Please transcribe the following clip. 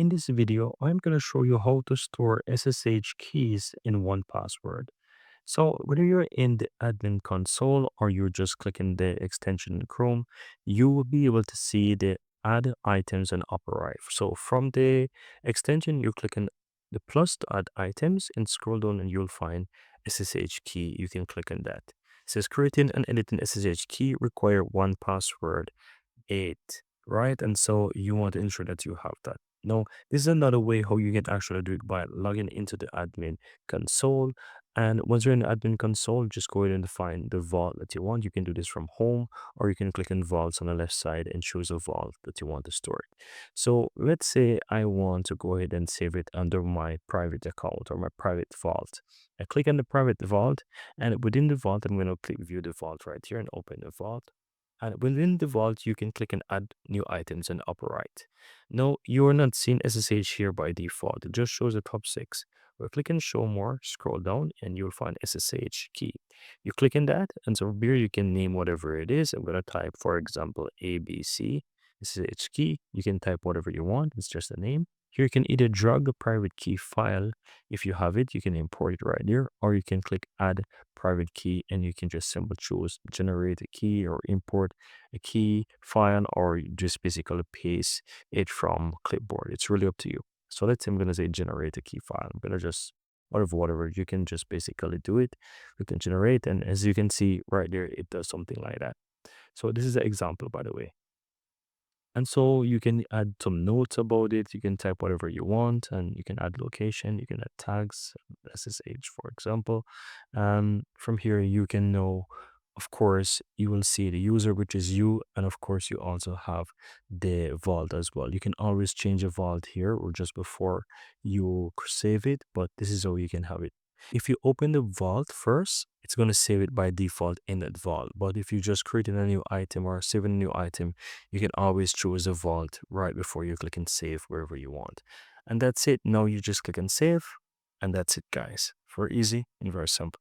In this video, I'm going to show you how to store SSH keys in 1Password. So whether you're in the admin console or you're just clicking the extension in Chrome, you will be able to see the add items and operate. So from the extension, you're clicking the plus to add items and scroll down and you'll find SSH key. You can click on that. It says creating and editing SSH key require 1Password 8, right? And so you want to ensure that you have that. Now, this is another way how you can actually do it by logging into the admin console. And once you're in the admin console, just go ahead and find the vault that you want. You can do this from home, or you can click on vaults on the left side and choose a vault that you want to store it. So let's say I want to go ahead and save it under my private account or my private vault. I click on the private vault, and within the vault, I'm going to click view the vault right here and open the vault. And within the vault, you can click and add new items in the upper right. Now, you are not seeing SSH here by default. It just shows the top six. We'll click and show more, scroll down, and you'll find SSH key. You click on that, and so here you can name whatever it is. I'm going to type, for example, ABC SSH key. You can type whatever you want. It's just a name. Here you can either drag the private key file. If you have it, you can import it right there, or you can click add private key and you can just simply choose generate a key or import a key file, or you just basically paste it from clipboard. It's really up to you. So let's say I'm going to say generate a key file. I'm going to just whatever you can just basically do it. You can generate, and as you can see right there, it does something like that. So this is an example, by the way. And so you can add some notes about it. You can type whatever you want, and you can add location. You can add tags, SSH, for example. From here, you can know, of course, you will see the user, which is you. And of course, you also have the vault as well. You can always change a vault here or just before you save it, but this is how you can have it. If you open the vault first, it's going to save it by default in that vault. But if you just creating a new item or saving a new item, you can always choose a vault right before you click and save wherever you want. And that's it. Now you just click and save, and that's it, guys. Very easy and very simple.